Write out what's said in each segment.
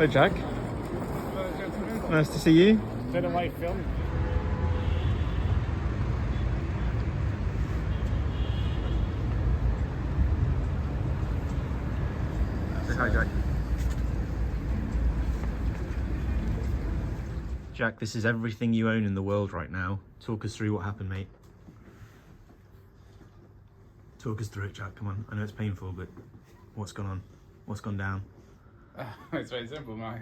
Hello, Jack. Hello, gentlemen. Nice to see you. Been away filming. Say hi, Jack. Jack, this is everything you own in the world right now. Talk us through what happened, mate. Talk us through it, Jack. Come on. I know it's painful, but what's gone on? What's gone down? It's very simple. My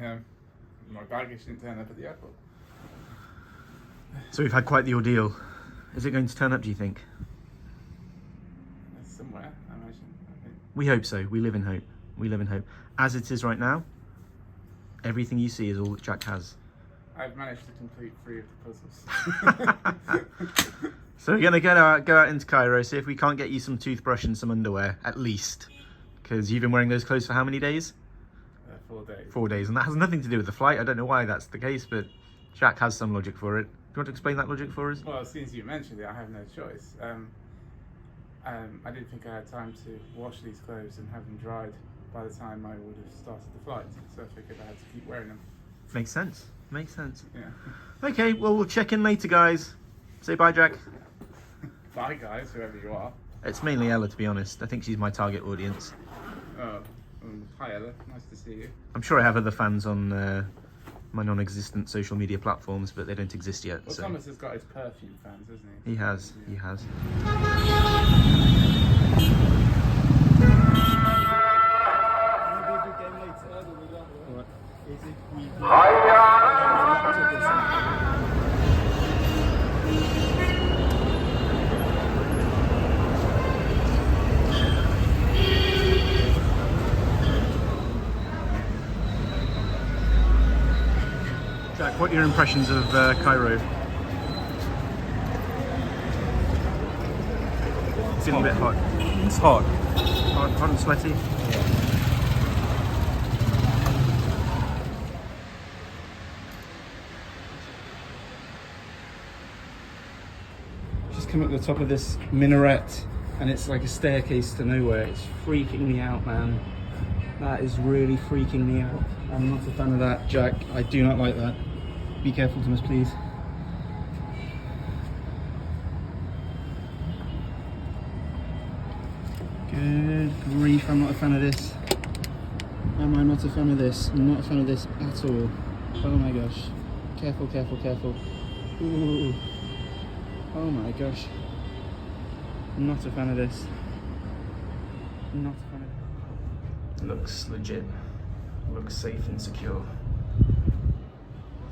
baggage didn't turn up at the airport. So we've had quite the ordeal. Is it going to turn up, do you think? It's somewhere, I imagine. We hope so. We live in hope. We live in hope. As it is right now, everything you see is all that Jack has. I've managed to complete 3 of the puzzles. So we're gonna go out into Cairo, see if we can't get you some toothbrush and some underwear, at least. Because you've been wearing those clothes for how many days? 4 days. 4 days, and that has nothing to do with the flight. I don't know why that's the case, but Jack has some logic for it. Do you want to explain that logic for us? Well, since you mentioned it, I have no choice. I didn't think I had time to wash these clothes and have them dried by the time I would have started the flight. So I figured I had to keep wearing them. Makes sense. Makes sense. Yeah. Okay, well, we'll check in later, guys. Say bye, Jack. Bye, guys, whoever you are. It's mainly Ella, to be honest. I think she's my target audience. Hi, Ella. Nice to see you. I'm sure I have other fans on my non-existent social media platforms, but they don't exist yet. Well, So. Thomas has got his perfume fans, hasn't he? He has. He has. Jack, what are your impressions of Cairo? It's getting a bit hot. It's hot. Hot and sweaty. Just come up the top of this minaret and it's like a staircase to nowhere. It's freaking me out, man. That is really freaking me out. I'm not a fan of that, Jack. I do not like that. Be careful, Thomas, please. Good grief, I'm not a fan of this. Am I not a fan of this? I'm not a fan of this at all. Oh my gosh. Careful, careful, careful. Ooh. Oh my gosh. Not a fan of this. Not a fan of it. Looks legit. Looks safe and secure.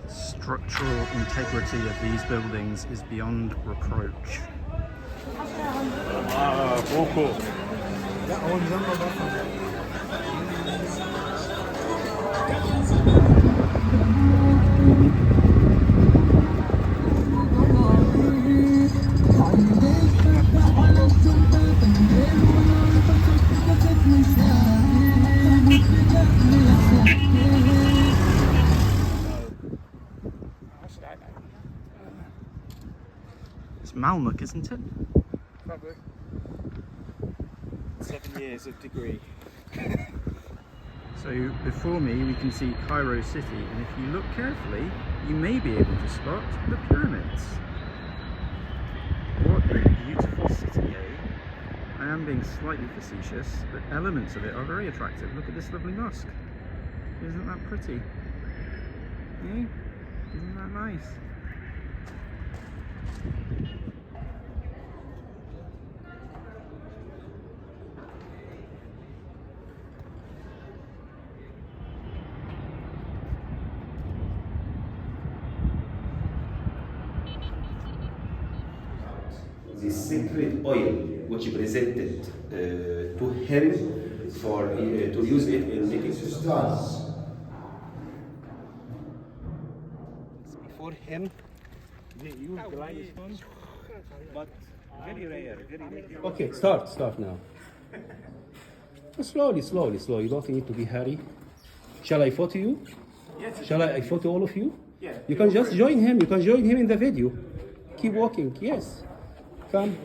The structural integrity of these buildings is beyond reproach. It's Malmuk, isn't it? Probably. 7 years of degree. So before me we can see Cairo City, and if you look carefully you may be able to spot the pyramids. What a beautiful city, eh? I am being slightly facetious, but elements of it are very attractive. Look at this lovely mosque. Isn't that pretty? Eh? Isn't that nice? The secret oil which presented to him for to use it in making stars. Before him, they used the limestone, but very rare, very rare. Okay, start now. Slowly. You don't need to be hurry. Shall I photo you? Yes. Shall I photo all of you? Yeah. You can just join him. You can join him in the video. Keep walking. Yes. Come.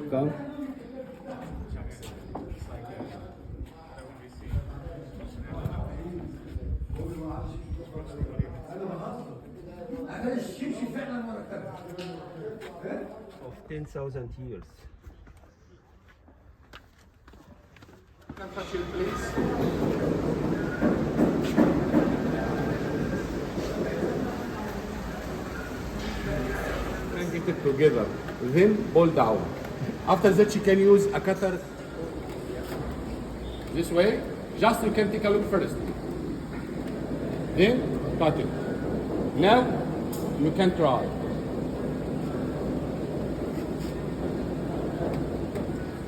of 10,000 years. Can I touch you, please? And get it together. Then pull down. After that, you can use a cutter this way. Just you can take a look first. Then cut it. Now you can try.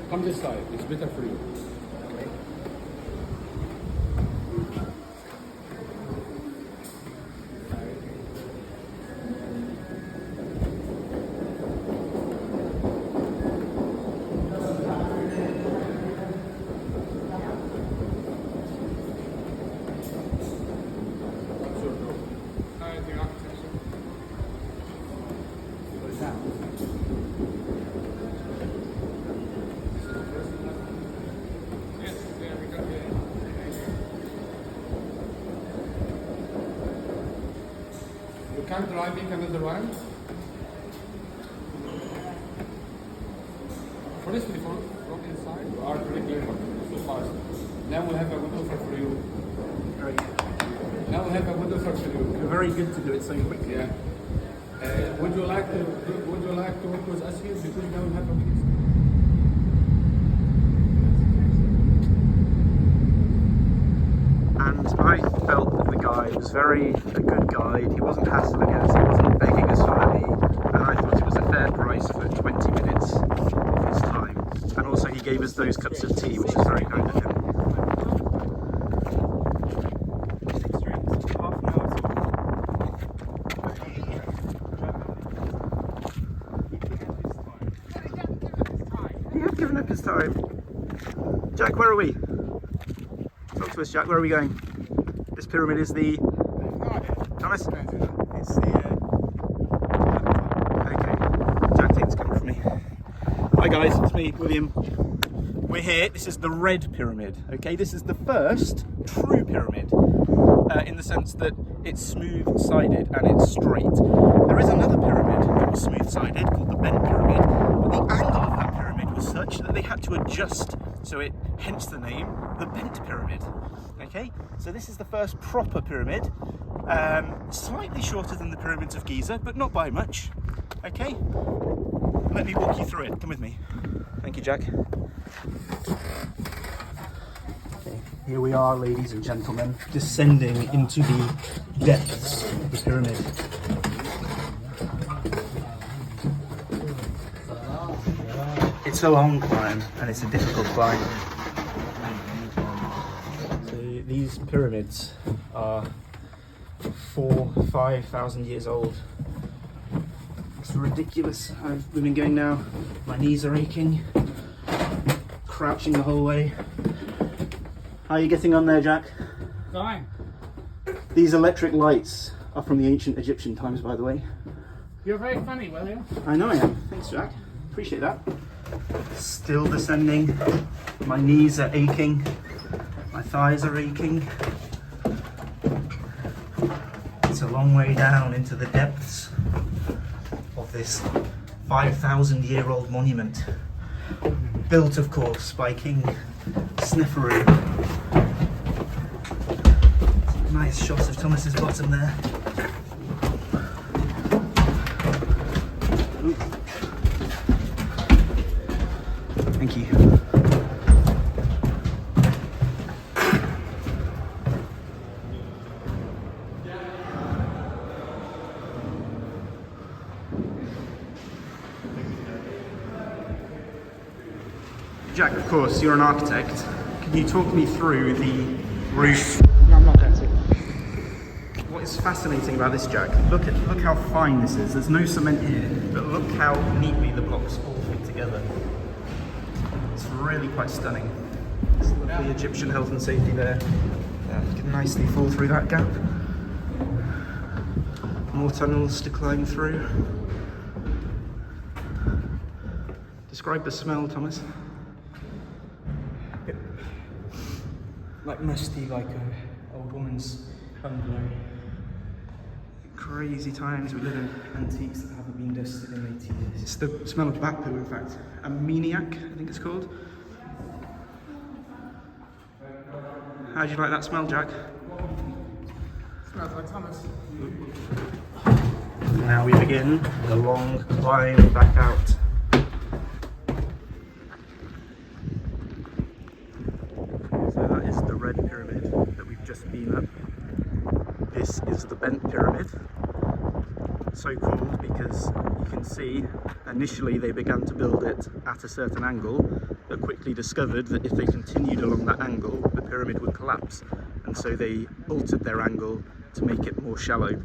Come this side. It's better for you. You can try make another one. First, before from inside, you are very clever, so fast. Now we have a good offer for you. Very good. Now we have a good offer for you. You're very good to do it so quickly. Yeah. Would you like to work with us here? Because now we have a big. And I felt that the guy was a good guide. He wasn't hassling us, he wasn't begging us for money, and I thought it was a fair price for 20 minutes of his time. And also he gave us those cups of tea, which is very kind of him. He had given up his time. Jack, where are we? Talk to us, Jack. Where are we going? This pyramid is the... Thomas? It's the... Okay. Jack, take this camera from me. Hi guys, it's me, William. We're here. This is the Red Pyramid. Okay, this is the first true pyramid. In the sense that it's smooth-sided and it's straight. There is another pyramid that was smooth-sided called the Bent Pyramid, but the angle of that pyramid was such that they had to adjust, so it hence the name, the Bent Pyramid. Okay, so this is the first proper pyramid, slightly shorter than the pyramids of Giza, but not by much. Okay, let me walk you through it. Come with me. Thank you, Jack. Okay, here we are, ladies and gentlemen, descending into the depths of the pyramid. It's a long climb, and it's a difficult climb. So these pyramids are 4,000–5,000 years old. It's ridiculous. I've been going now. My knees are aching. Crouching the whole way. How are you getting on there, Jack? Fine. These electric lights are from the ancient Egyptian times, by the way. You're very funny, William. I know I am. Thanks, Jack. Appreciate that. Still descending. My knees are aching. My thighs are aching. It's a long way down into the depths of this 5,000-year-old monument. Built, of course, by King Sneferu. Nice shot of Thomas's bottom there. Ooh. Thank you. Jack, of course, you're an architect. Can you talk me through the roof? No, I'm not going to. What is fascinating about this, Jack? Look how fine this is. There's no cement here, but look how neatly the blocks all fit together. It's really quite stunning. It's lovely Egyptian health and safety there. You can nicely fall through that gap. More tunnels to climb through. Describe the smell, Thomas. Like musty, like a old woman's bungalow. crazy times we live in. Antiques that haven't been dusted in 80 years. It's the smell of bat poo, in fact. Amnesiac, I think it's called. How do you like that smell, Jack? Smells like Thomas. Now we begin the long climb back out. So that is the red pyramid that we've just been up. This is the bent pyramid. So called because you can see initially they began to build it at a certain angle, but quickly discovered that if they continued along that angle, the pyramid would collapse. And so they altered their angle to make it more shallow.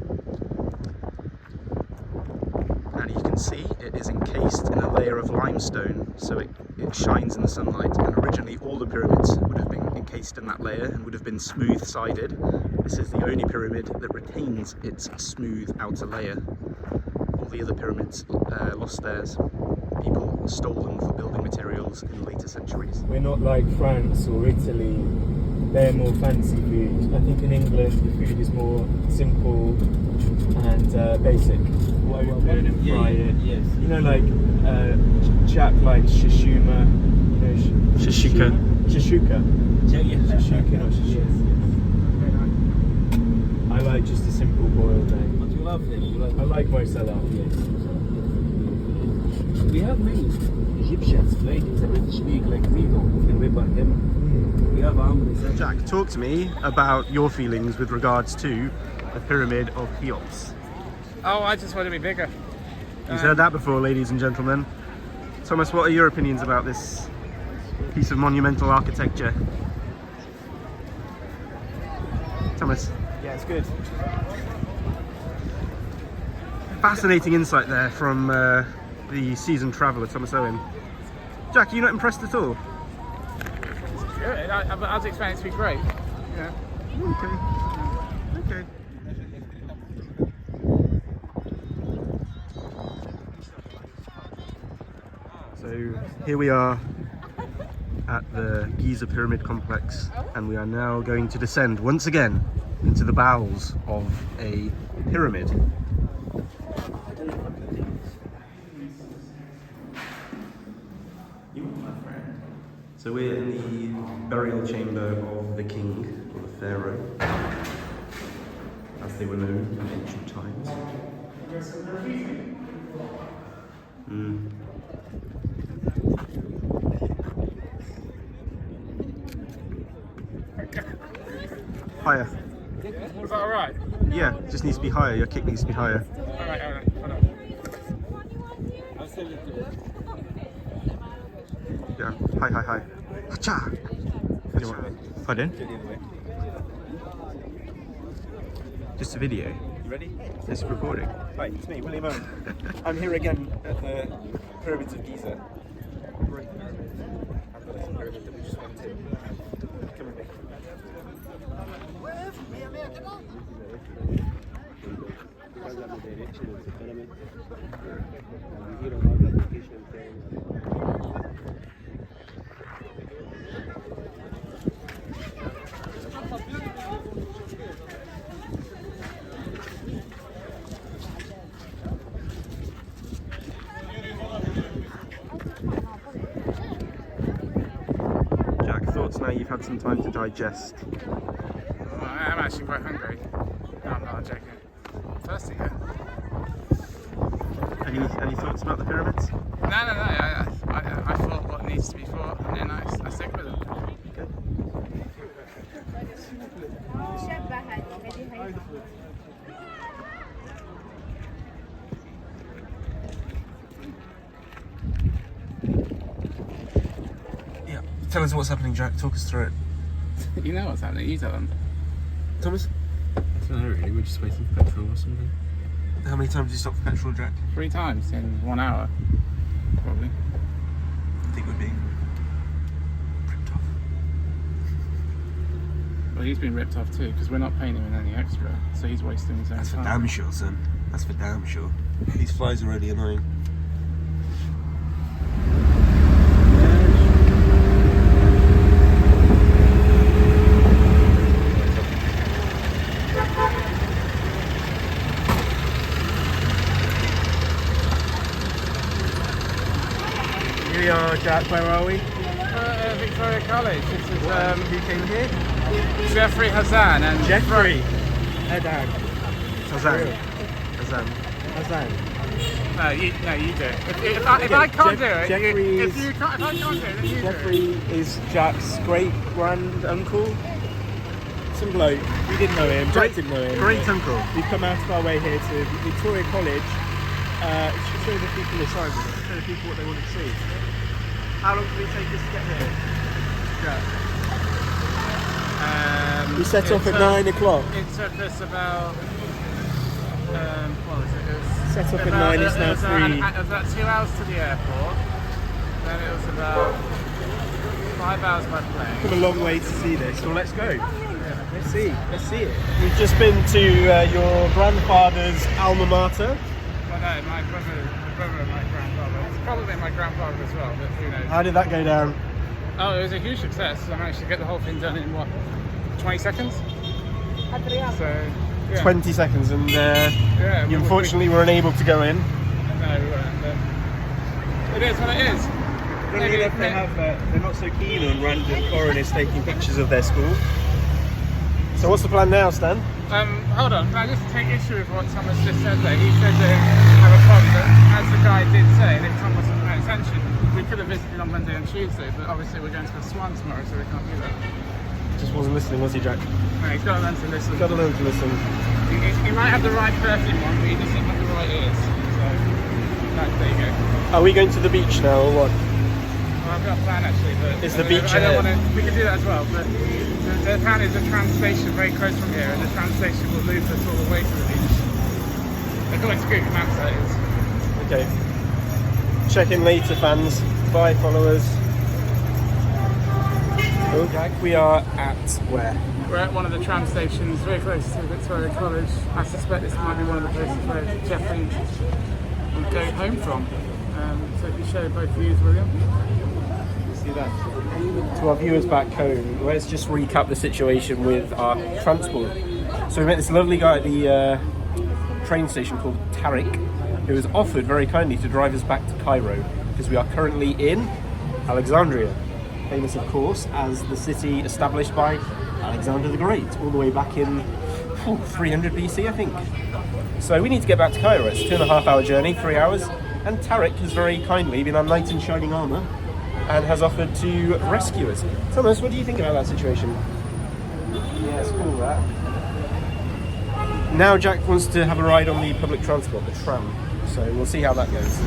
And you can see it is encased in a layer of limestone, so it shines in the sunlight. And originally all the pyramids would have been encased in that layer and would have been smooth-sided. This is the only pyramid that retains its smooth outer layer. All the other pyramids lost theirs. People stole them for building materials in later centuries. We're not like France or Italy. They're more fancy food. I think in England the food is more simple and basic. Open and fry it. Yes. You know, like Jack likes shishuma. You know, Shishuka. Shishuka. Yes. Shishuka, not shishuma. I like just a simple boiled egg. But you love them. You love I them. like my salad. Yes. We have many Egyptians played in the British League, like Vigo. You can remember him. We have Amri. Jack, talk to me about your feelings with regards to the Pyramid of Cheops. Oh, I just want to be bigger. You've heard that before, ladies and gentlemen. Thomas, what are your opinions about this piece of monumental architecture? Thomas? Yeah, it's good. Fascinating insight there from the seasoned traveller, Thomas Owen. Jack, are you not impressed at all? Good. I was expecting it to be great. Yeah. Okay. Okay. So here we are at the Giza Pyramid Complex, and we are now going to descend once again into the bowels of a pyramid. So we're in the burial chamber of the king, or the pharaoh, as they were known in ancient times. Higher. Was that alright? Yeah, it just needs to be higher. Your kick needs to be higher. Alright, hold on. I'll send it to you. Yeah, high. Hacha! Pardon? Just a video. You ready? It's recording. Hi, it's me, William Owen. I'm here again at the Pyramids of Giza. Great pyramid. I've got a pyramid that we just went to. Come with me. Jack, thoughts now you've had some time to digest? I am actually quite hungry. No, I'm not joking. Thirsty here. Any thoughts about the pyramids? No. I thought what needs to be thought, and then I stick with it. Yeah. Tell us what's happening, Jack. Talk us through it. You know what's happening. You tell them. Thomas? I don't know really, we're just waiting for petrol or something. How many times did you stop for petrol, Jack? 3 times in 1 hour, probably. I think we're being ripped off. Well, he's been ripped off too, because we're not paying him in any extra, so he's wasting his own That's for time. damn sure, son. That's for damn sure. These flies are really annoying. Jack, where are we? Victoria College. This is Who came here? Jeffrey Hazan and Jeffrey. Edan. Hazan. Hazan. No, you do. If I can't do it, Jeffrey's- if I can't do it, then you do it. Jeffrey is Jack's great grand uncle. Some bloke. We didn't know him. Jack didn't know him. Great uncle. We've come out of our way here to Victoria College to show the people this. Show the people what they want to see. How long did it take us to get here? We set off at 9 o'clock. It took us about. What was it? It was Set off at about- 9, it's now it was 3. It was about 2 hours to the airport. Then it was about 5 hours by plane. Come a long way to see this. Well, let's go. Let's see it. We've just been to your grandfather's alma mater. Well, no, my brother and my grandfather. It's probably my grandfather as well, but who knows? How did that go down? Oh, it was a huge success. I managed to get the whole thing done in what, 20 seconds? So, yeah. 20 seconds, and Yeah, you unfortunately were unable to go in. No, we weren't. But it is what it is. Funnily enough, they're not so keen on random foreigners taking pictures of their school. So what's the plan now, Stan? Hold on, can I just take issue with what Thomas just said there? He said they have a problem, but as the guy did say, and if Tom wasn't paying attention, we could have visited on Monday and Tuesday, but obviously we're going to the Swan tomorrow, so we can't do that. Just wasn't listening, was he, Jack? No, he's got to learn to listen. Got to learn to listen. He might have the right perfume on, but he doesn't have the right ears. So, there you go. Are we going to the beach now, or what? Well, I've got a plan actually, but Is the beach I don't ahead? want to. We can do that as well, but the plan is a tram station very close from here, and the tram station will loop us all the way to the beach. According to Google Maps, that is. Okay. Check in later, fans. Bye, followers. Oh, Jack, we are at where? We're at one of the tram stations very close to Victoria College. I suspect this might be one of the places where Jeffrey would go home from. So if you show both views, William. See that? To our viewers back home, let's just recap the situation with our transport. So we met this lovely guy at the train station called Tariq, who was offered very kindly to drive us back to Cairo, because we are currently in Alexandria, famous of course as the city established by Alexander the Great, all the way back in 300 BC, I think. So we need to get back to Cairo. It's a 2.5 hour journey, 3 hours, and Tariq has very kindly been our knight in shining armour and has offered to rescue us. Thomas, what do you think about that situation? Yeah, it's cool, that. Now Jack wants to have a ride on the public transport, the tram, so we'll see how that goes.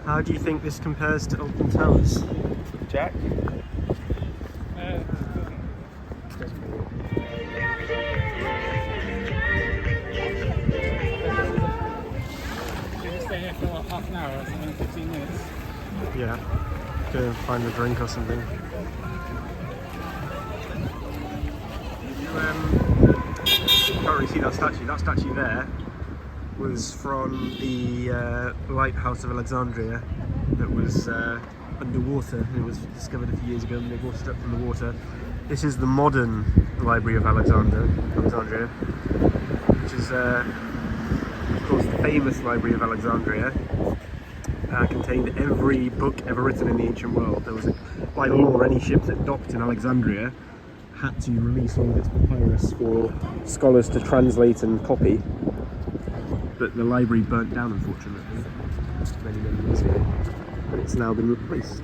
How do you think this compares to Alton Towers, Jack? Should we stay here for what, half an hour or something, 15 minutes? Yeah, go find a drink or something. You can't really see that statue. That statue there was from the lighthouse of Alexandria that was underwater. It was discovered a few years ago and they brought it up from the water. This is the modern Library of Alexandria, which is of course the famous Library of Alexandria. Contained every book ever written in the ancient world. There was, by law, any ship that docked in Alexandria had to release all of its papyrus for scholars to translate and copy. But the library burnt down, unfortunately, many years ago, and it's now been replaced.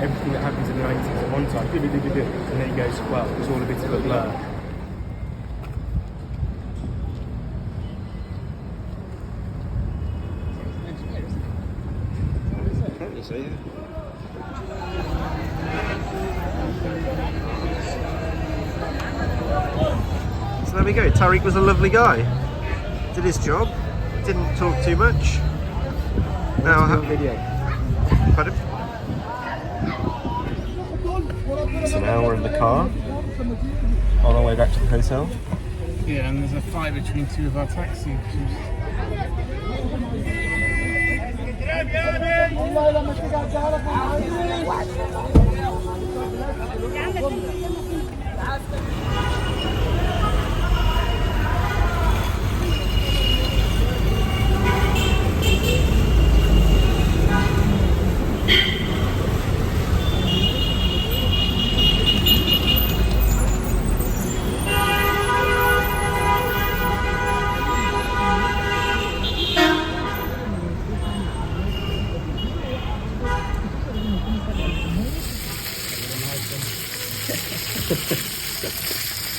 Everything that happens in the 90s at one time, and then he goes, well, it was all a bit of a blur. Apparently so, yeah. there we go. Tariq was a lovely guy. Did his job. Didn't talk too much. Now video. Pardon? So now we're in the car on our way back to the hotel. Yeah, and there's a fight between two of our taxis.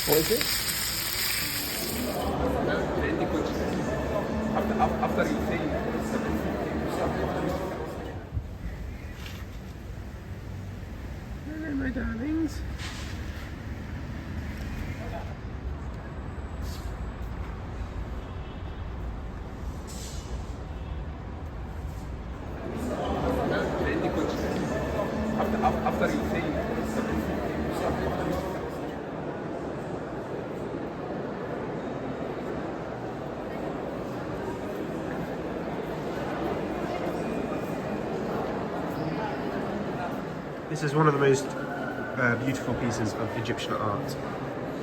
What is it? After you say Hello, my darlings. after you say This is one of the most beautiful pieces of Egyptian art.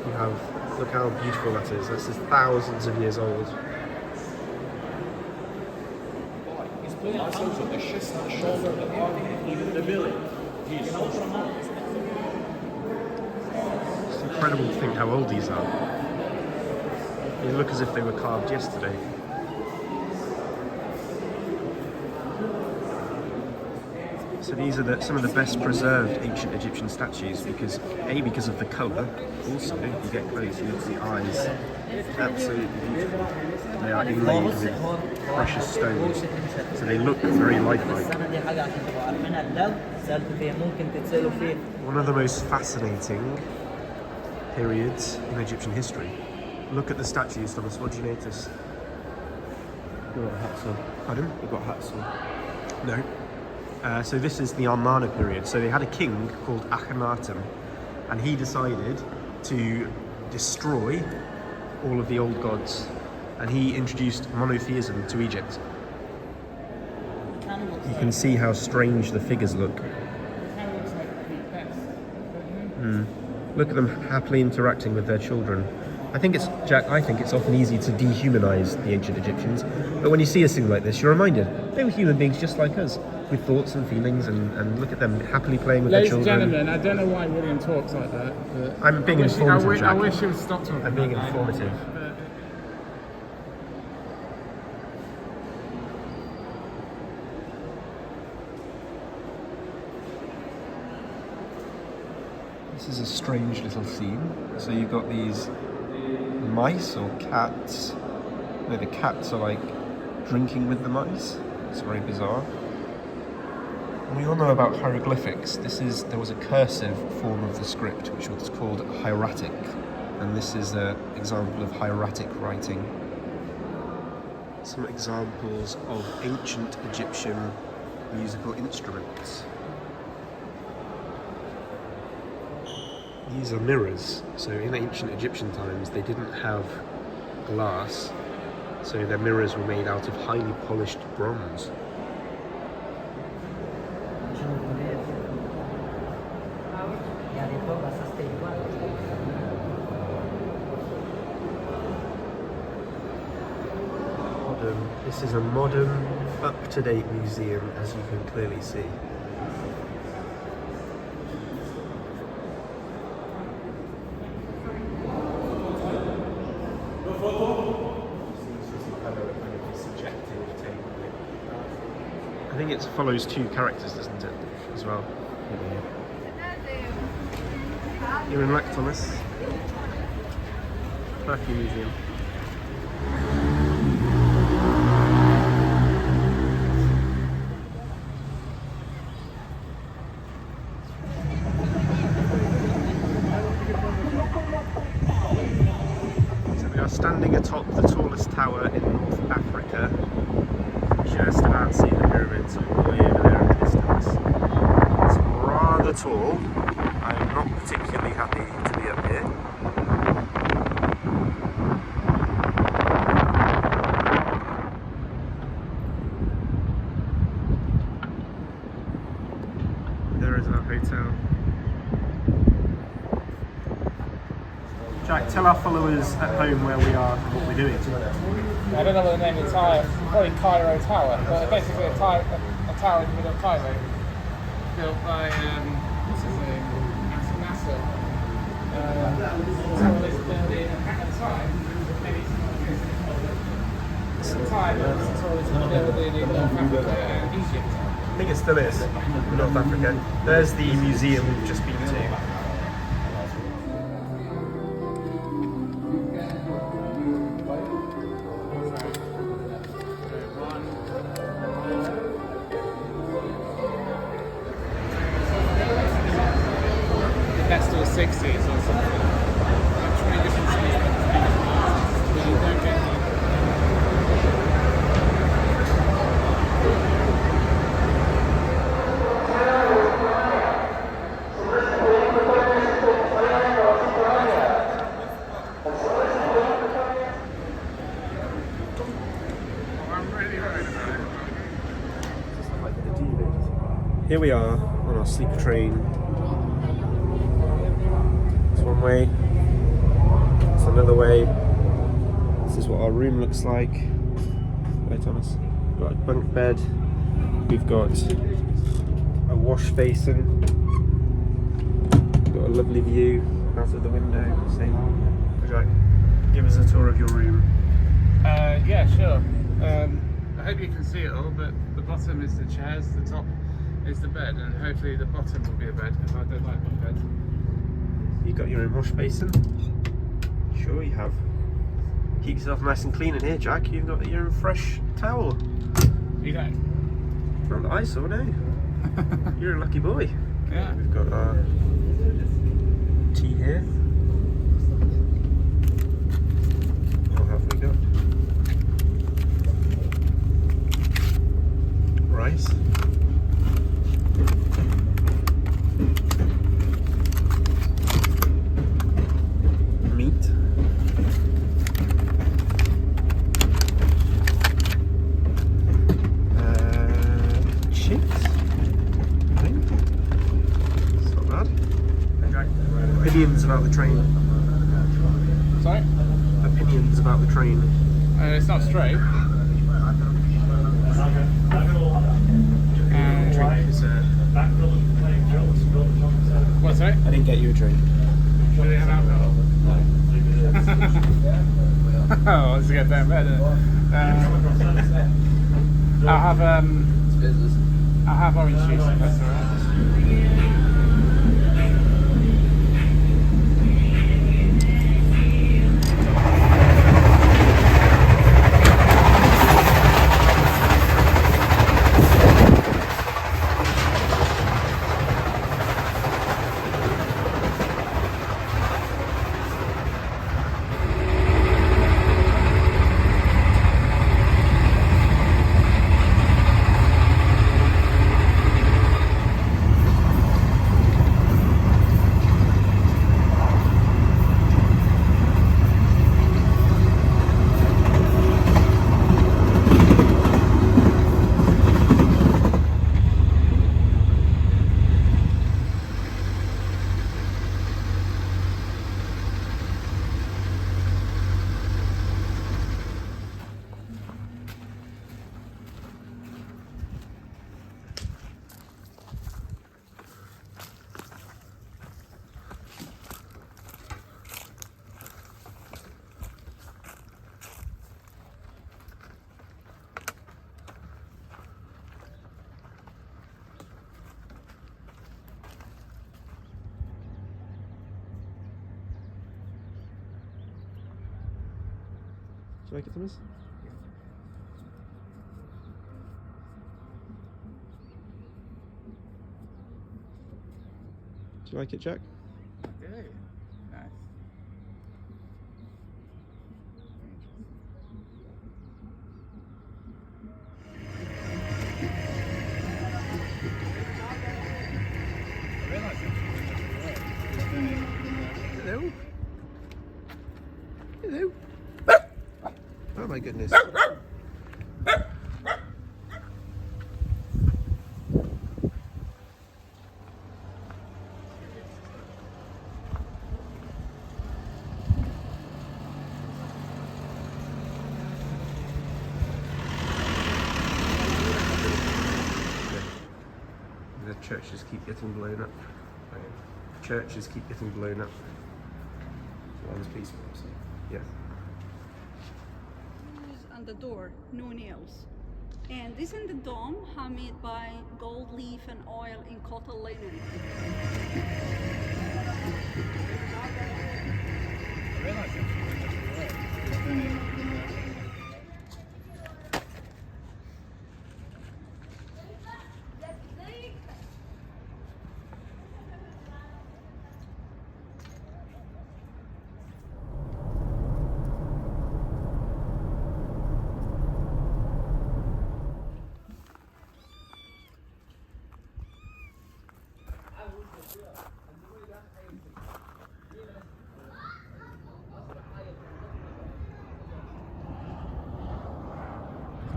You have, look how beautiful that is. This is thousands of years old. It's incredible to think how old these are. They look as if they were carved yesterday. So these are some of the best preserved ancient Egyptian statues because of the colour, also you get close, you see eyes, absolutely beautiful. They are inlaid with precious stones, so they look very lifelike. One of the most fascinating periods in Egyptian history. Look at the statues, Thomas. What do you notice? We've got hats on. Pardon? We've got hats on. No. So this is the Amarna period. So they had a king called Akhenaten, and he decided to destroy all of the old gods, and he introduced monotheism to Egypt. You can see how strange the figures look. Look at them happily interacting with their children. I think it's often easy to dehumanize the ancient Egyptians, but when you see a scene like this, you're reminded they were human beings just like us, with thoughts and feelings, and look at them happily playing with their children. Ladies and gentlemen, I don't know why William talks like that, but I'm being informative, I Jack. wish he would stop talking. I'm being like that. informative. This is a strange little scene. So you've got these mice or cats. No, the cats are like drinking with the mice. It's very bizarre. And we all know about hieroglyphics. There was a cursive form of the script which was called hieratic, and this is an example of hieratic writing. Some examples of ancient Egyptian musical instruments. These are mirrors. So in ancient Egyptian times they didn't have glass, so their mirrors were made out of highly polished bronze. This is a modern, up-to-date museum, as you can clearly see. I think it follows two characters, doesn't it, as well? You're in luck, Thomas. Perfume Museum. standing atop the tallest tower in North Africa. Just about see the pyramids way over there in the distance. It's rather tall. I'm not particularly happy to be up here. There is our hotel. Jack, tell our followers at home where we are and what we're doing. I don't know what the name of the tower is, probably Cairo Tower, but basically a tower in the middle of Cairo, built by, what's his name, Nasser. The tallest building at the time, maybe it's at the time, it was the tallest building in North Africa and Egypt. I think it still is in North Africa. There's the museum we've just been to. That's to the 60s or something. Like 20 different states. But you don't get I'm really worried about it. Here we are on our sleeper train. It's one way, it's another way. This is what our room looks like. Right, Thomas? We've got a bunk bed, we've got a wash basin, we've got a lovely view out of the window. Jack, give us a tour of your room. Yeah, sure. I hope you can see it all, but the bottom is the chairs, the top is the bed, and hopefully the bottom will be a bed, because I don't like bunk beds. You got your own wash basin? Sure you have. Keep yourself nice and clean in here, Jack. You've got your own fresh towel. You don't? From the ice, or no? You're a lucky boy. Yeah. We've got our tea here. What have we got? Rice. Meat. Chips. I think. It's not bad. Opinions about the train. Sorry? Opinions about the train. It's not straight. Drink is What, sorry? I didn't get you a drink. Do they have alcohol? Oh, let's get down better. I'll have orange juice if that's alright. Do you like it, Thomas? Do you like it, Jack? I do. Nice. Oh my goodness. The churches keep getting blown up. Churches keep getting blown up. One's peaceful, so yeah. On the door, no nails. And this in the dome, handmade by gold leaf and oil in cotton linen.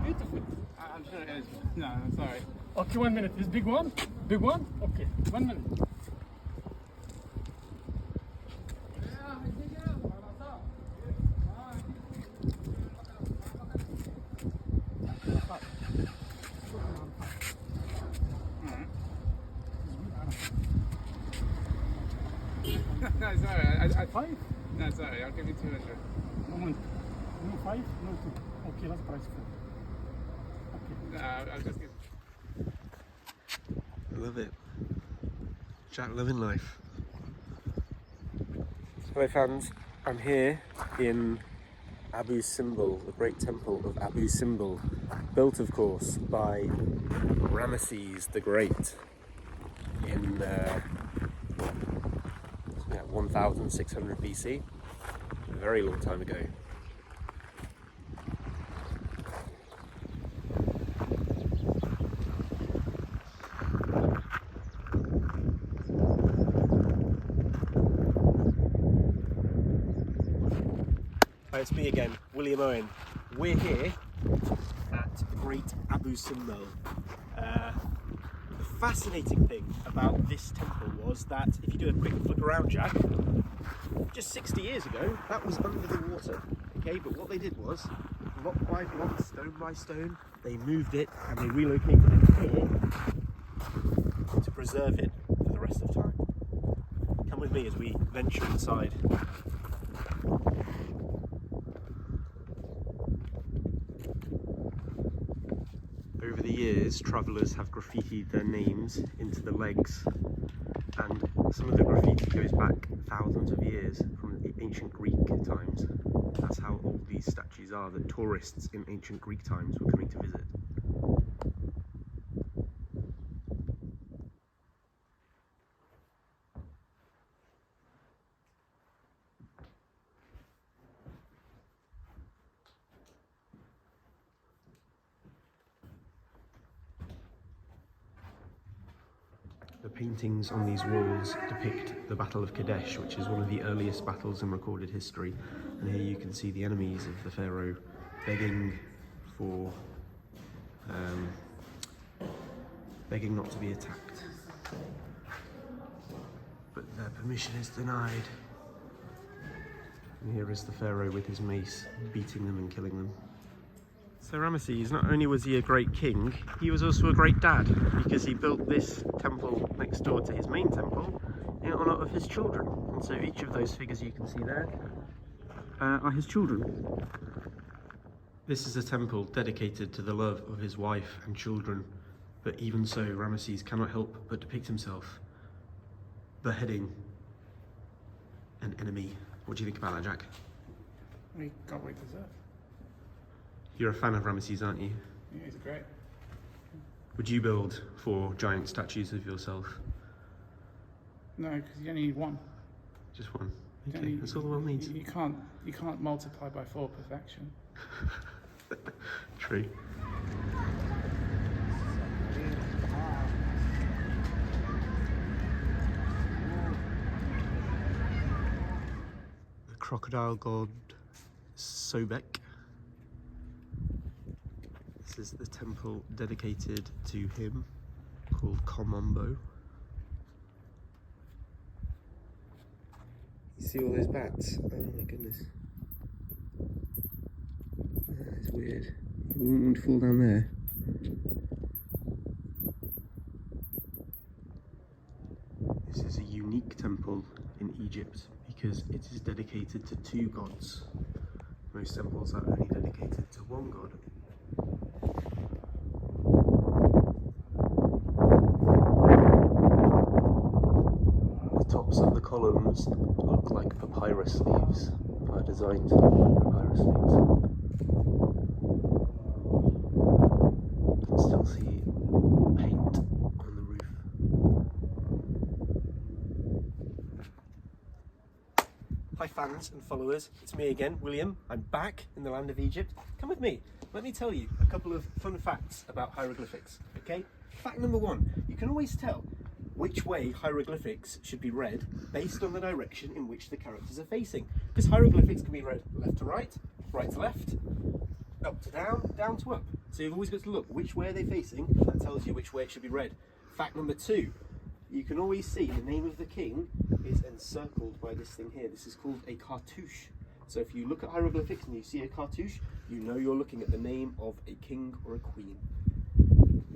Beautiful. I'm sure it is. No, I'm sorry. Okay, 1 minute. This big one? Big one? Okay, 1 minute. No, sorry. Five? No, sorry. I'll give you 200. No, 5? No, 2. Okay, that's price for. No, I'll just give. Love it. Jack loving life. Hello fans, I'm here in Abu Simbel, the great temple of Abu Simbel, built of course by Ramesses the Great in 1600 BC, a very long time ago. Hi, it's me again, William Owen. We're here at the Great Abu Simbel. The fascinating thing about this temple was that, if you do a quick look around, Jack, just 60 years ago, that was under the water. Okay, but what they did was, block by block, stone by stone, they moved it and they relocated it here to preserve it for the rest of time. Come with me as we venture inside. Over the years, travellers have graffitied their names into the legs, and some of the graffiti goes back thousands of years from the ancient Greek times. That's how old these statues are, that tourists in ancient Greek times were coming to visit. The paintings on these walls depict the Battle of Kadesh, which is one of the earliest battles in recorded history. And here you can see the enemies of the pharaoh begging for, begging not to be attacked. But their permission is denied. And here is the pharaoh with his mace, beating them and killing them. So Ramesses, not only was he a great king, he was also a great dad, because he built this temple next door to his main temple in honour of his children. And so each of those figures you can see there are his children. This is a temple dedicated to the love of his wife and children, but even so, Ramesses cannot help but depict himself beheading an enemy. What do you think about that, Jack? We got what we deserve. You're a fan of Ramesses, aren't you? Yeah, he's great. Would you build 4 giant statues of yourself? No, because you only need one. Just one? Okay, that's all the world needs. You can't multiply by 4 perfection. True. The crocodile god Sobek is the temple dedicated to him, called Komombo. You see all those bats? Oh my goodness. That's weird. You wouldn't want to fall down there. This is a unique temple in Egypt because it is dedicated to 2 gods. Most temples are only dedicated to 1 god. The tops of the columns look like papyrus leaves, are designed to look like papyrus leaves. You can still see paint on the roof. Hi fans and followers, it's me again, William. I'm back in the land of Egypt. Come with me. Let me tell you a couple of fun facts about hieroglyphics, okay? Fact number 1, you can always tell which way hieroglyphics should be read based on the direction in which the characters are facing. Because hieroglyphics can be read left to right to left, up to down, down to up. So you've always got to look which way are they facing, and that tells you which way it should be read. Fact number 2, you can always see the name of the king is encircled by this thing here. This is called a cartouche. So if you look at hieroglyphics and you see a cartouche, you know you're looking at the name of a king or a queen.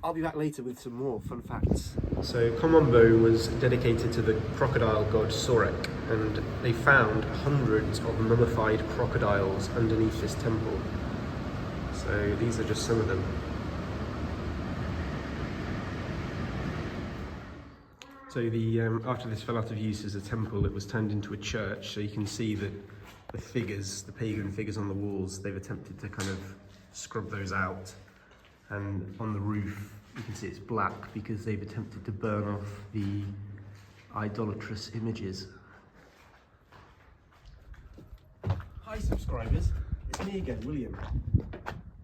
I'll be back later with some more fun facts. So Komombo was dedicated to the crocodile god Sorek, and they found hundreds of mummified crocodiles underneath this temple. So these are just some of them. So after this fell out of use as a temple, it was turned into a church. So you can see that the figures, the pagan figures on the walls, they've attempted to kind of scrub those out. And on the roof, you can see it's black because they've attempted to burn off the idolatrous images. Hi subscribers, it's me again, William.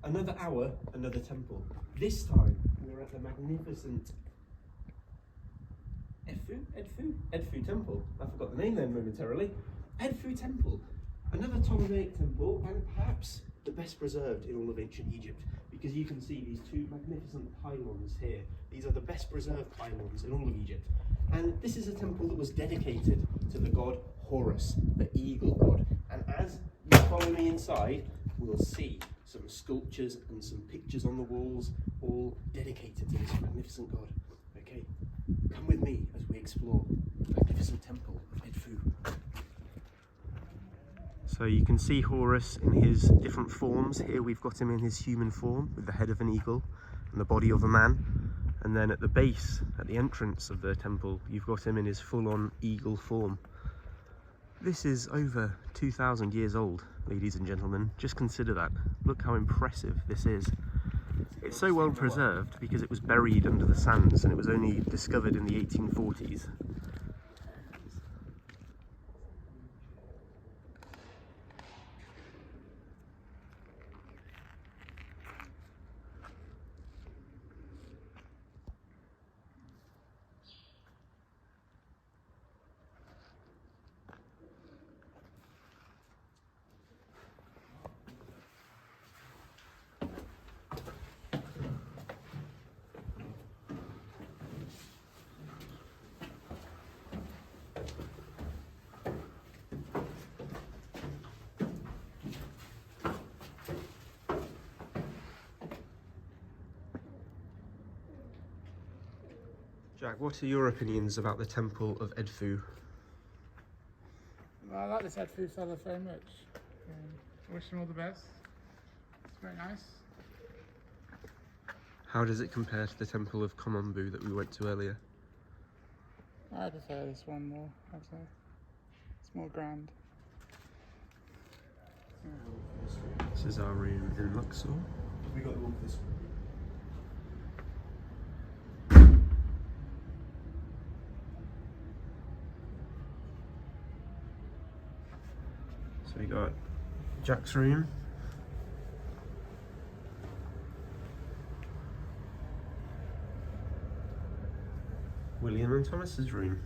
Another hour, another temple. This time, we're at the magnificent Edfu Temple. I forgot the name then momentarily. Edfu Temple. Another Ptolemaic temple, and perhaps the best preserved in all of ancient Egypt, because you can see these 2 magnificent pylons here. These are the best preserved pylons in all of Egypt. And this is a temple that was dedicated to the god Horus, the eagle god. And as you follow me inside, we'll see some sculptures and some pictures on the walls, all dedicated to this magnificent god. Okay, come with me as we explore the magnificent temple of Edfu. So you can see Horus in his different forms. Here we've got him in his human form with the head of an eagle and the body of a man. And then at the base, at the entrance of the temple, you've got him in his full-on eagle form. This is over 2,000 years old, ladies and gentlemen. Just consider that. Look how impressive this is. It's so well preserved because it was buried under the sands and it was only discovered in the 1840s. Jack, what are your opinions about the Temple of Edfu? Well, I like this Edfu fella very much. I wish him all the best. It's very nice. How does it compare to the Temple of Komombo that we went to earlier? I prefer this one more, I'd say. It's more grand. This is our room in Luxor. We got to walk this way. So we got Jack's room. William and Thomas's room.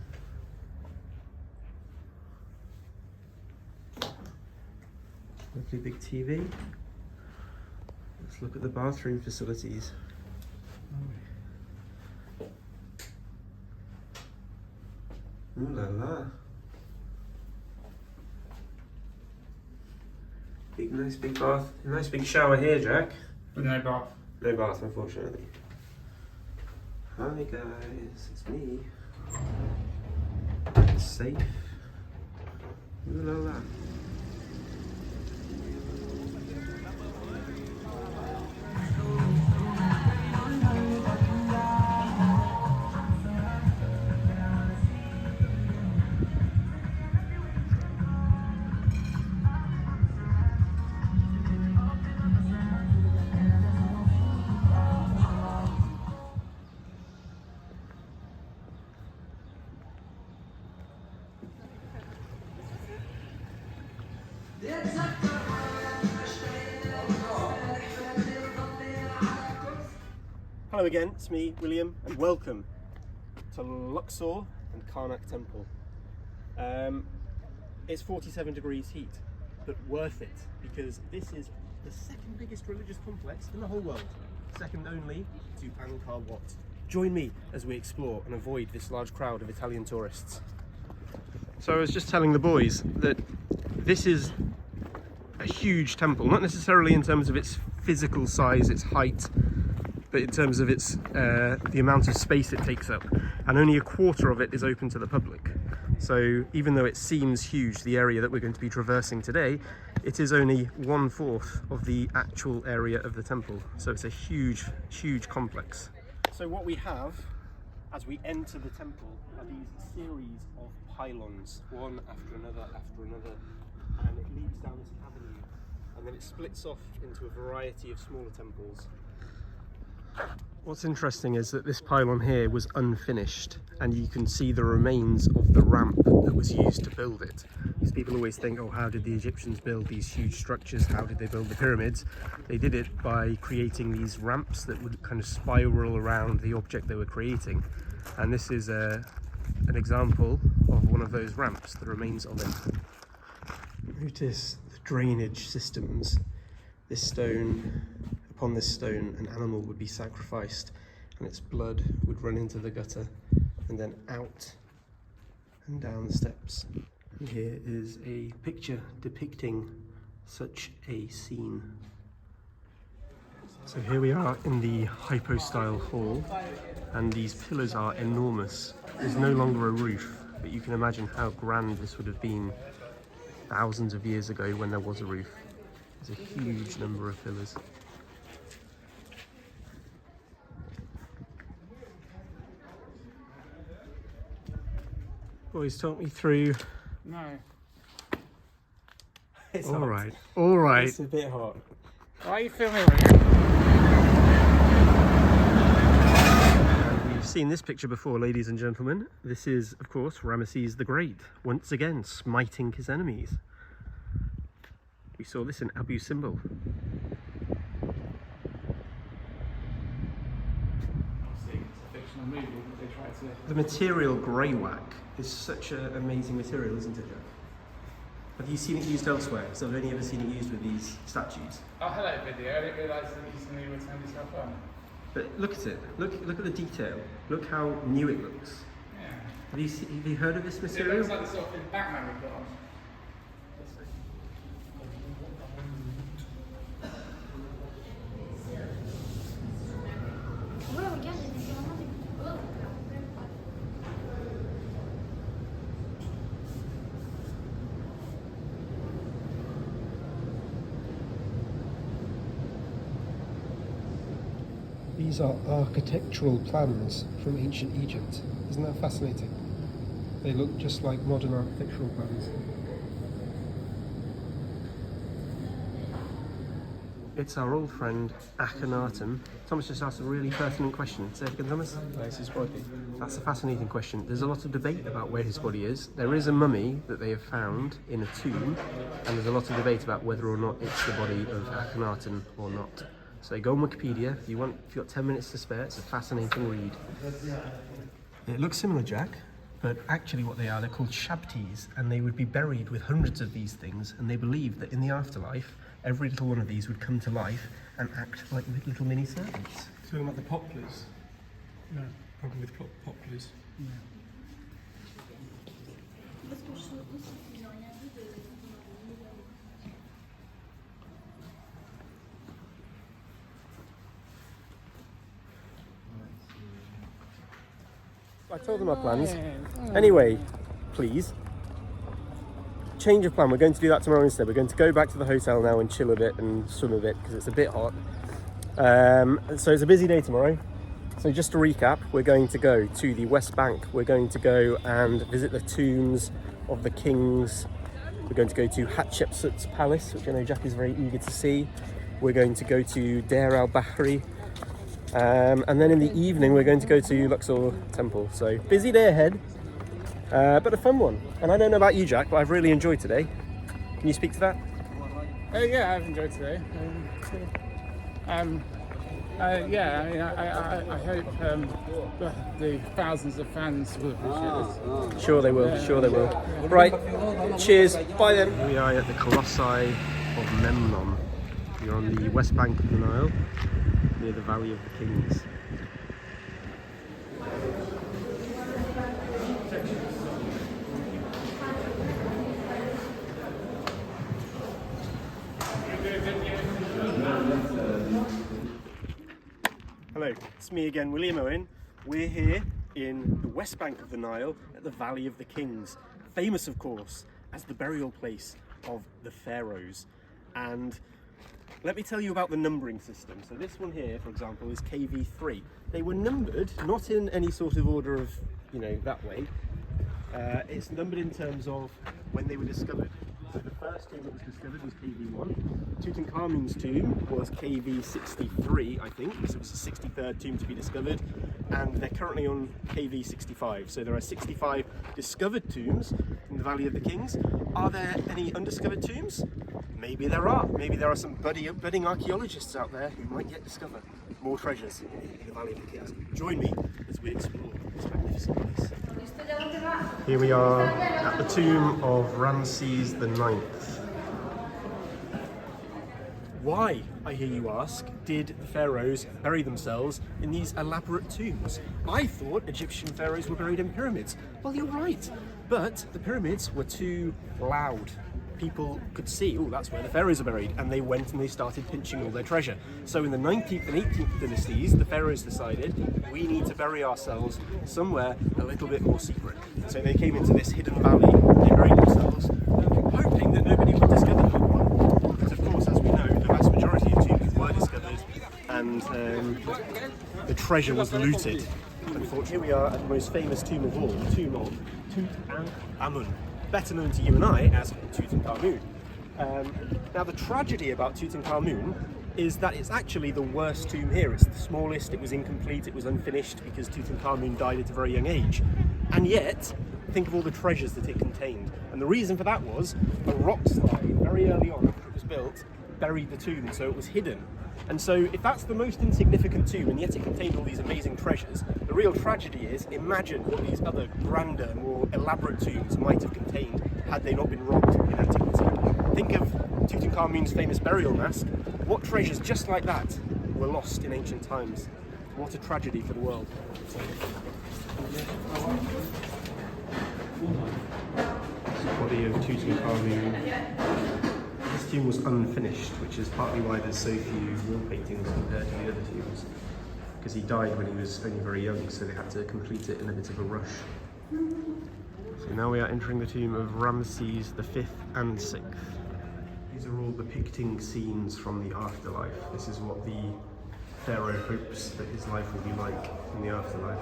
Lovely big TV. Let's look at the bathroom facilities. Ooh la la. Nice big bath, nice big shower here, Jack. But no bath. No bath, unfortunately. Hi guys, it's me. It's safe. Ooh la la. Hello again, it's me, William, and welcome to Luxor and Karnak Temple. It's 47 degrees heat, but worth it, because this is the second biggest religious complex in the whole world, second only to Angkor Wat. Join me as we explore and avoid this large crowd of Italian tourists. So I was just telling the boys that this is a huge temple, not necessarily in terms of its physical size, its height, but in terms of its the amount of space it takes up, and only a quarter of it is open to the public. So even though it seems huge, the area that we're going to be traversing today, it is only 1/4 of the actual area of the temple. So it's a huge, huge complex. So what we have as we enter the temple are these series of pylons, one after another, and it leads down this avenue, and then it splits off into a variety of smaller temples. What's interesting is that this pylon here was unfinished, and you can see the remains of the ramp that was used to build it. Because people always think, oh, how did the Egyptians build these huge structures? How did they build the pyramids? They did it by creating these ramps that would kind of spiral around the object they were creating. And this is an example of one of those ramps, the remains of it. Notice the drainage systems. This stone, upon this stone, an animal would be sacrificed and its blood would run into the gutter and then out and down the steps. And here is a picture depicting such a scene. So here we are in the hypostyle hall, and these pillars are enormous. There's no longer a roof, but you can imagine how grand this would have been thousands of years ago when there was a roof. There's a huge number of pillars. Boys, talk me through. No. It's All hot. right, all right. It's a bit hot. Why are you filming me? We've seen this picture before, ladies and gentlemen. This is, of course, Ramesses the Great, once again smiting his enemies. We saw this in Abu Simbel. Obviously, it's a fictional movie, but they tried to... The material greywacke is such an amazing material, isn't it, Jack? Have you seen it used elsewhere? Because I've only ever seen it used with these statues. Oh, hello video. I didn't realise that you suddenly were turning yourself on. But look at it. Look at the detail. Look how new it looks. Yeah. Have you heard of this It material? looks like the sort of thing Batman would put on. These are architectural plans from ancient Egypt. Isn't that fascinating? They look just like modern architectural plans. It's our old friend Akhenaten. Thomas just asked a really pertinent question. Say it again, Thomas. Where's his body? That's a fascinating question. There's a lot of debate about where his body is. There is a mummy that they have found in a tomb, and there's a lot of debate about whether or not it's the body of Akhenaten or not. So go on Wikipedia if you've got 10 minutes to spare. It's a fascinating read. It looks similar, Jack, but actually what they are, they're called shabtis, and they would be buried with hundreds of these things, and they believe that in the afterlife, every little one of these would come to life and act like little mini servants. Talking about the poplars. Yeah. Problem with poplars. Yeah. I told them our plans. Anyway, please. Change of plan. We're going to do that tomorrow instead. We're going to go back to the hotel now and chill a bit and swim a bit because it's a bit hot. So it's a busy day tomorrow. So just to recap, we're going to go to the West Bank. We're going to go and visit the tombs of the kings. We're going to go to Hatshepsut's palace, which I know Jack is very eager to see. We're going to go to Deir al-Bahri. And then in the evening, we're going to go to Luxor Temple. So busy day ahead, but a fun one. And I don't know about you, Jack, but I've really enjoyed today. Can you speak to that? Yeah, I've enjoyed today. Yeah, I mean, I hope the thousands of fans will appreciate this. Sure they will, sure they will. Right, cheers, bye then. We are at the Colossi of Memnon. We're on the west bank of the Nile, near the Valley of the Kings. Hello, it's me again, William Owen. We're here in the west bank of the Nile at the Valley of the Kings, famous of course as the burial place of the pharaohs. And let me tell you about the numbering system. So this one here, for example, is KV3. They were numbered, not in any sort of order of, that way. It's numbered in terms of when they were discovered. So the first tomb that was discovered was KV1. Tutankhamun's tomb was KV63, I think. So it was the 63rd tomb to be discovered. And they're currently on KV65. So there are 65 discovered tombs in the Valley of the Kings. Are there any undiscovered tombs? Maybe there are. Maybe there are some budding archaeologists out there who might yet discover more treasures in the Valley of the Kings. Join me as we explore this magnificent place. Here we are at the tomb of Ramses IX. Why, I hear you ask, did the pharaohs bury themselves in these elaborate tombs? I thought Egyptian pharaohs were buried in pyramids. Well, you're right, but the pyramids were too loud. People could see, oh, that's where the pharaohs are buried, and they went and they started pinching all their treasure. So in the 19th and 18th dynasties, the pharaohs decided we need to bury ourselves somewhere a little bit more secret. So they came into this hidden valley, they buried themselves, hoping that nobody would discover them. Because of course, as we know, the vast majority of tombs were discovered, and the treasure was looted. Unfortunately, here we are at the most famous tomb of all, the tomb of Tutankhamun, better known to you and I as Tutankhamun. Now the tragedy about Tutankhamun is that it's actually the worst tomb here. It's the smallest, it was incomplete, it was unfinished because Tutankhamun died at a very young age. And yet, think of all the treasures that it contained. And the reason for that was a rock slide very early on after it was built buried the tomb, so it was hidden. And so if that's the most insignificant tomb and yet it contained all these amazing treasures, the real tragedy is, imagine what these other grander, more elaborate tombs might have contained had they not been robbed in antiquity. Think of Tutankhamun's famous burial mask. What treasures just like that were lost in ancient times? What a tragedy for the world. Body of Tutankhamun. This tomb was unfinished, which is partly why there's so few wall paintings compared to the other tombs. Because he died when he was only very young, so they had to complete it in a bit of a rush. So now we are entering the tomb of Ramses V and VI. These are all depicting scenes from the afterlife. This is what the pharaoh hopes that his life will be like in the afterlife.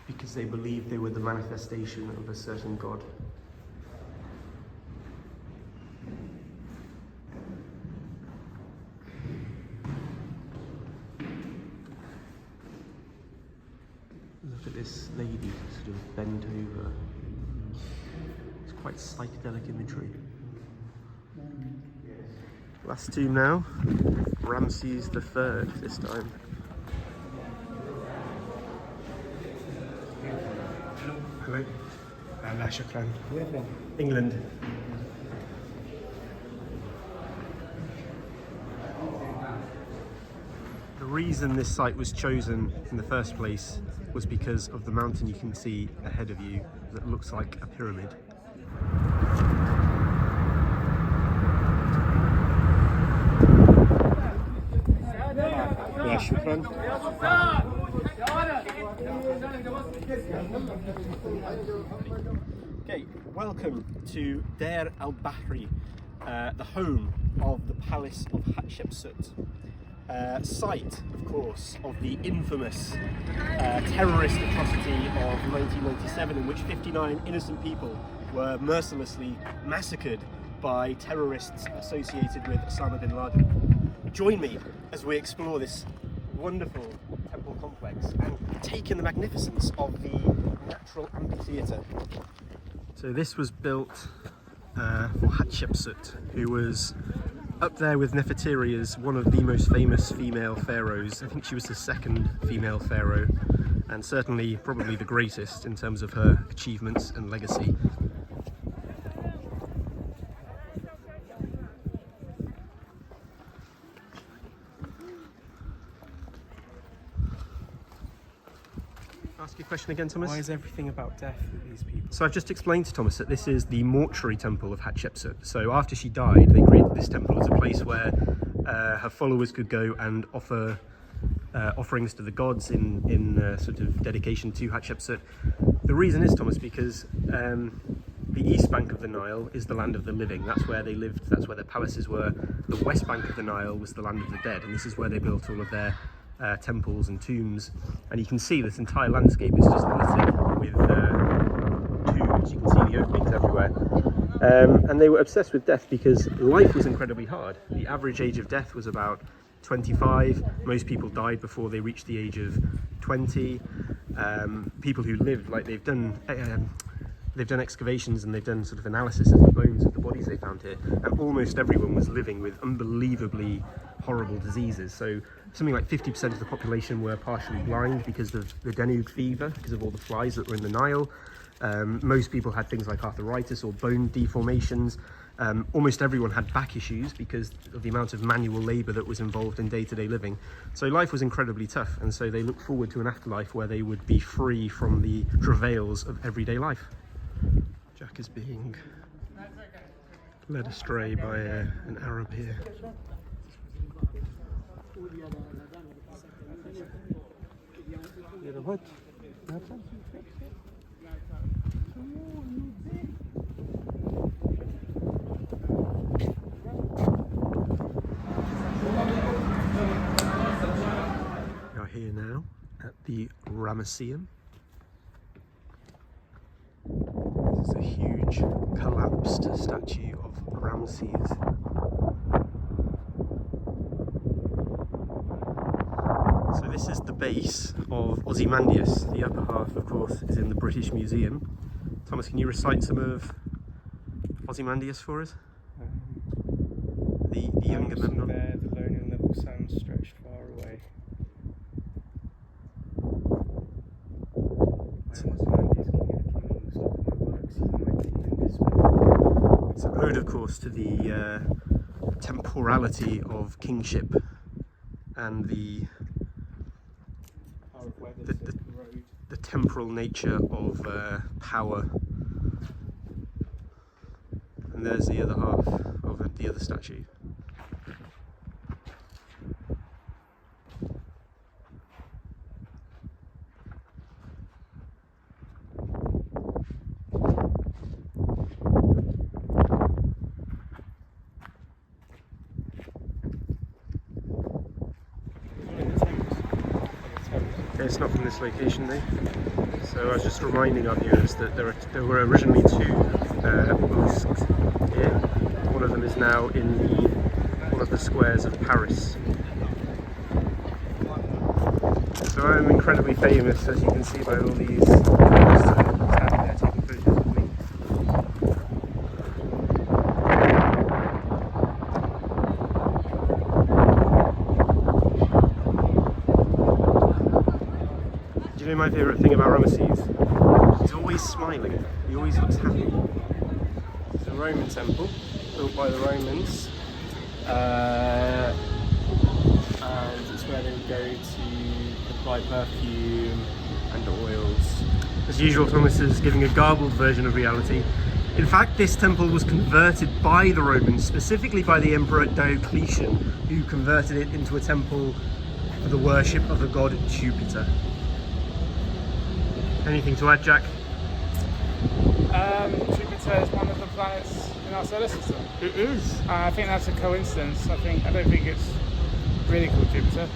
Because they believed they were the manifestation of a certain god. Look at this lady sort of bent over. It's quite psychedelic imagery. Last tomb now, Ramses III this time. Hello. La shukran. England. The reason this site was chosen in the first place was because of the mountain you can see ahead of you that looks like a pyramid. Yeah, shukran. Okay, welcome to Deir al-Bahri, the home of the Palace of Hatshepsut. Site, of course, of the infamous terrorist atrocity of 1997 in which 59 innocent people were mercilessly massacred by terrorists associated with Osama bin Laden. Join me as we explore this wonderful temple complex and take in the magnificence of the natural amphitheatre. So this was built for Hatshepsut, who was up there with Nefertiri as one of the most famous female pharaohs. I think she was the second female pharaoh, and certainly probably the greatest in terms of her achievements and legacy. Ask your question again, Thomas? Why is everything about death with these people? So I've just explained to Thomas that this is the mortuary temple of Hatshepsut. So after she died, they created this temple as a place where her followers could go and offer offerings to the gods in sort of dedication to Hatshepsut. The reason is, Thomas, because the east bank of the Nile is the land of the living. That's where they lived, that's where their palaces were. The west bank of the Nile was the land of the dead, and this is where they built all of their temples and tombs. And you can see this entire landscape is just littered with tombs. You can see the openings everywhere. And they were obsessed with death because life was incredibly hard. The average age of death was about 25. Most people died before they reached the age of 20. People who lived, like they've done excavations and they've done sort of analysis of the bones of the bodies they found here, and almost everyone was living with unbelievably horrible diseases. So something like 50% of the population were partially blind because of the dengue fever, because of all the flies that were in the Nile. Most people had things like arthritis or bone deformations. Almost everyone had back issues because of the amount of manual labour that was involved in day-to-day living. So life was incredibly tough, and so they looked forward to an afterlife where they would be free from the travails of everyday life. Jack is being led astray by an Arab here. We are here now at the Ramesseum. This is a huge collapsed statue of Ramses. So this is the base of Ozymandias. The upper half, of course, is in the British Museum. Thomas, can you recite some of Ozymandias for us? The younger Memnon. There, the lone and level sand stretched far away. It's an ode, of course, to the temporality of kingship and the temporal nature of power. And there's the other half of the other statue. It's not from this location though. So I was just reminding our viewers that there were originally two obelisks here. One of them is now in one of the squares of Paris. So I'm incredibly famous, as you can see by all these standing there taking photos of me. me my favourite thing about Ramesses. He's always smiling. He always looks happy. It's a Roman temple built by the Romans, and it's where they would go to apply perfume and oils. As usual, Thomas is giving a garbled version of reality. In fact, this temple was converted by the Romans, specifically by the Emperor Diocletian, who converted it into a temple for the worship of the god Jupiter. Anything to add, Jack? Jupiter is one of the planets in our solar system. It is. I think that's a coincidence. I don't think it's really called Jupiter.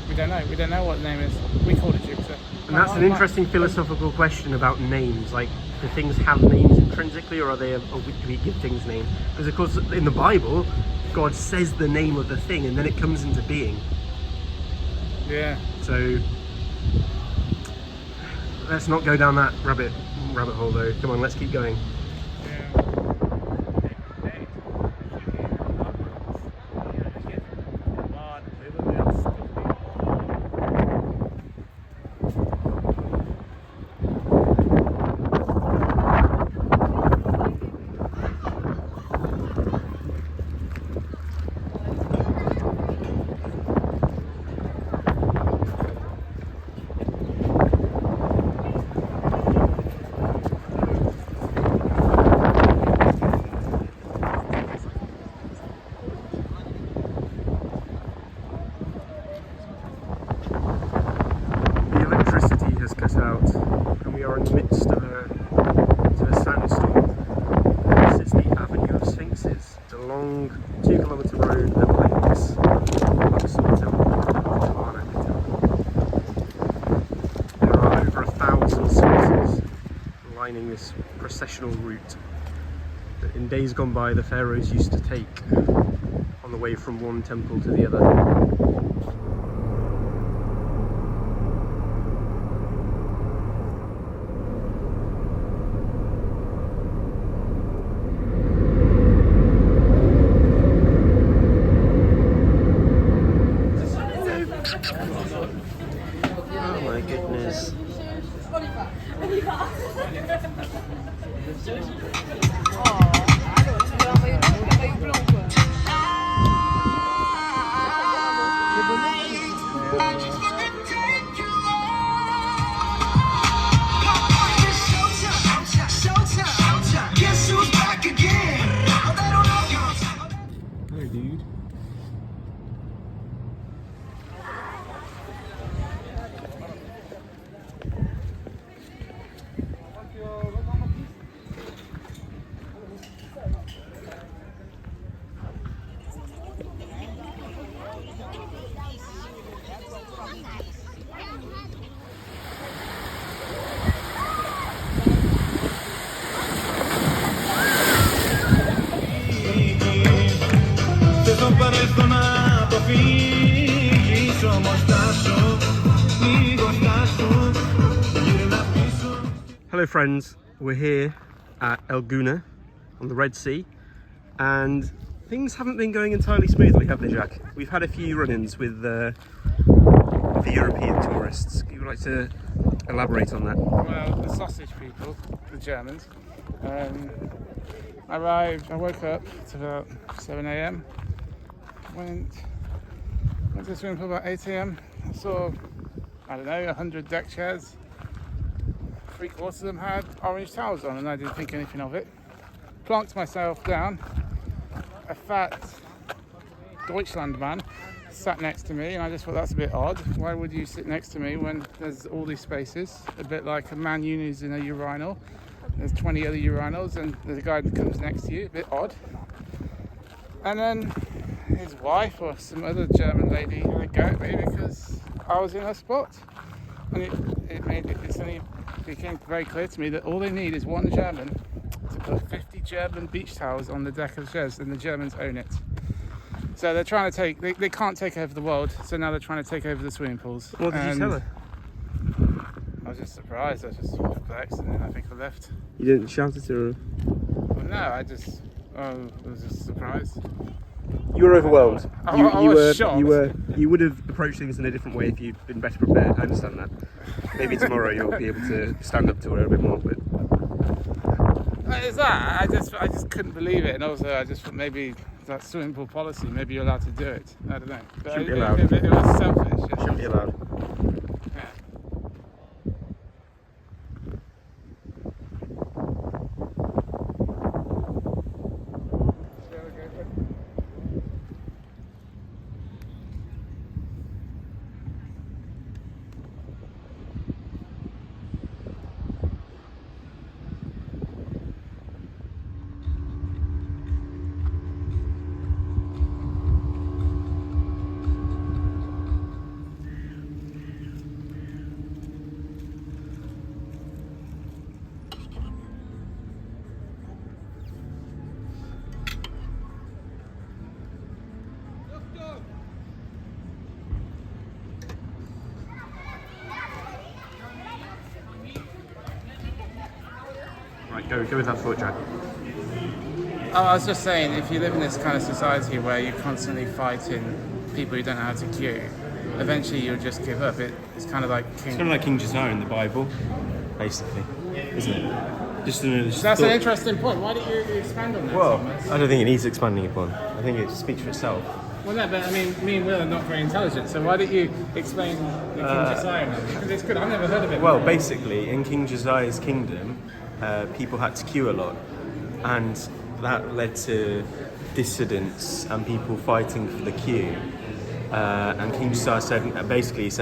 We don't know. We don't know what the name is. We call it Jupiter. And that's an interesting philosophical question about names. Like, do things have names intrinsically, or do we give things names? Because of course, in the Bible, God says the name of the thing, and then it comes into being. Yeah. So let's not go down that rabbit hole, though. Come on, let's keep going. This processional route that in days gone by the pharaohs used to take on the way from one temple to the other. Oh my goodness. Hey, dude. Hello friends, we're here at El Gouna on the Red Sea, and things haven't been going entirely smoothly, have they, Jack? We've had a few run-ins with the European tourists. Would you like to elaborate on that? Well, the sausage people, the Germans. I woke up at about 7 a.m. Went to the swimming pool about 8 a.m. I saw, I don't know, 100 deck chairs. 3/4 of them had orange towels on, and I didn't think anything of it. Plonked myself down. A fat Deutschland man sat next to me, and I just thought, that's a bit odd. Why would you sit next to me when there's all these spaces? A bit like a man who's in a urinal. There's 20 other urinals, and there's a guy that comes next to you. A bit odd. And then his wife or some other German lady had a go at me because I was in her spot. And it suddenly became very clear to me that all they need is one German to put 50 German beach towels on the deck of the chairs, and the Germans own it. So they're trying to they can't take over the world, so now they're trying to take over the swimming pools. What did you tell her? I was just surprised, I was just perplexed, and then I think I left. You didn't shout at her? Well, no, I was just surprised. You were overwhelmed. I You was were. shocked. You would have approached things in a different way if you'd been better prepared. I understand that. Maybe tomorrow you'll be able to stand up to it a bit more. But Is that? I just couldn't believe it, and also I just thought maybe that's swimming pool policy. Maybe you're allowed to do it. I don't know. But Shouldn't be allowed. It was selfish. shouldn't be allowed. Yeah. Right, go with that thought, Jack. Oh, I was just saying, if you live in this kind of society where you're constantly fighting people who don't know how to queue, eventually you'll just give up. It's kind of like It's kind of like King Josiah in the Bible, basically, isn't it? Just That's an interesting point. Why don't you expand on that, Well, Thomas? I don't think it needs expanding upon. I think it speaks for itself. Well, no, but I mean, me and Will are not very intelligent, so why don't you explain the King Josiah now? Because it's good. I've never heard of it. Well, before. basically, in King Josiah's kingdom, people had to queue a lot, and that led to dissidents and people fighting for the queue. And King Josiah said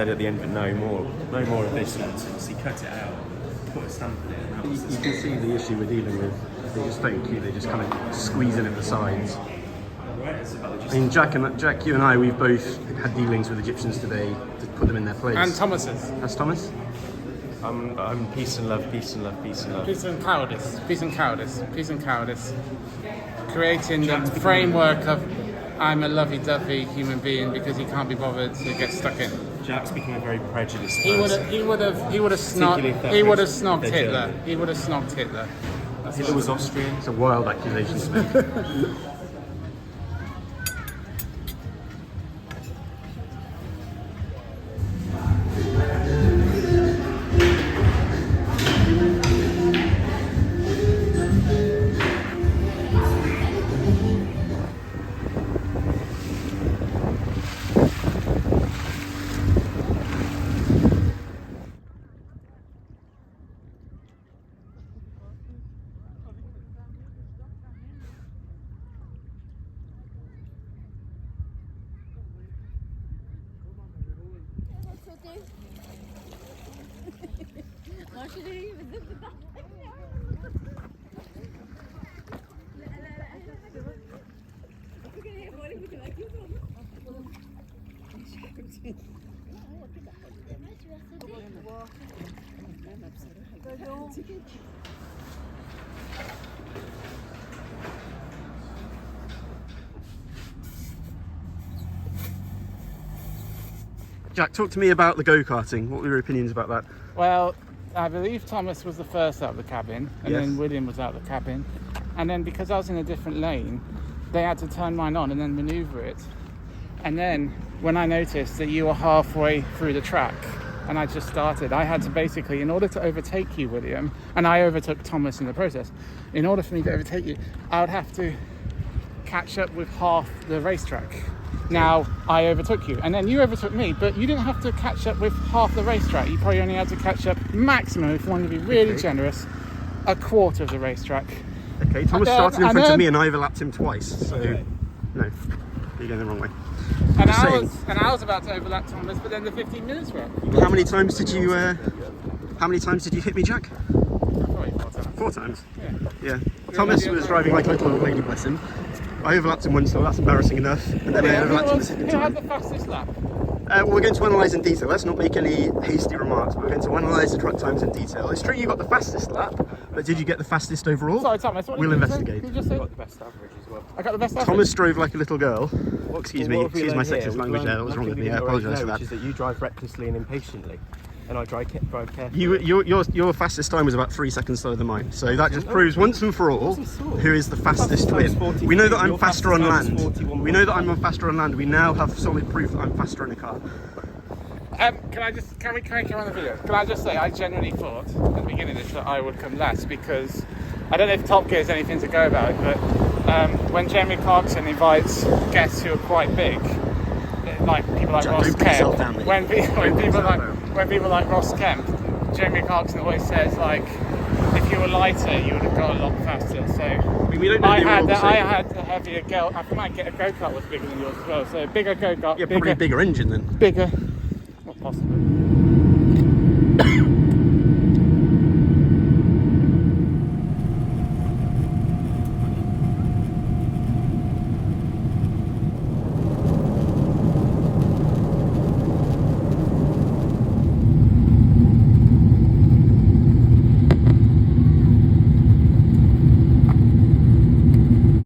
at the end of it, no more of this nonsense. He cut it out, put a stamp on it. And you can see the issue we're dealing with. They just don't queue. They just kind of squeeze in at the sides. I mean, Jack, you and I, we've both had dealings with Egyptians today to put them in their place. And Thomas's. That's Thomas. I'm peace and love, peace and love, peace and love. Peace and cowardice. Peace and cowardice. Peace and cowardice. Creating the framework of I'm a lovey-dovey human being because he can't be bothered to get stuck in. Jack's become a very prejudiced He would person. have snogged Hitler. He would have snogged Hitler. Hitler was Austrian. It's a wild accusation to make. Jack, talk to me about the go-karting. What were your opinions about that? Well, I believe Thomas was the first out of the cabin, and Yes. then William was out of the cabin. And then because I was in a different lane, they had to turn mine on and then maneuver it. And then when I noticed that you were halfway through the track and I just started, I had to basically, in order to overtake you, William, and I overtook Thomas in the process, in order for me to overtake you, I would have to catch up with half the racetrack. Now, I overtook you, and then you overtook me, but you didn't have to catch up with half the racetrack. You probably only had to catch up maximum, if you wanted to be really generous, a quarter of the racetrack. Okay, Thomas then- started in and front of then- me and I overlapped him twice, so no, you're going the wrong way. And Just saying. I was about to overlap Thomas, but then the 15 minutes were up. How many times did you hit me, Jack? Probably 4 times. 4 times. Yeah. Yeah. Thomas was driving like a little old lady, bless him. I overlapped him once, so that's embarrassing enough. And then I overlapped him the second Who had time. the fastest lap? Well, we're going to analyse in detail. Let's not make any hasty remarks. We're going to analyse the truck times in detail. It's true you got the fastest lap, but did you get the fastest overall? Sorry, Thomas. What We'll did you say? investigate. Did you just say? The best average as well. I got the best average. Thomas drove like a little girl. Excuse me, What have we excuse my learned here? sexist We've language learned there. That was wrong nothing with we me. I didn't already apologise for know, that. Which is that you drive recklessly and impatiently. and I drive carefully. Your fastest time was about 3 seconds slower than mine. So that just proves once and for all who is the fastest to win. We know that I'm faster on land. We know that I'm faster on land. We now have solid proof that I'm faster in a car. Can we carry on the video? Can I just say, I genuinely thought at the beginning of this that I would come last, because I don't know if Top Gear has anything to go about it, but when Jeremy Clarkson invites guests who are quite big, like people like Ross Kemp, when people like Ross Kemp, Jeremy Clarkson always says, like, if you were lighter, you would have got a lot faster. So I had a heavier go. I might get a go-kart was bigger than yours as well. So bigger go-kart. Yeah, probably a bigger engine then. Bigger. Not possible.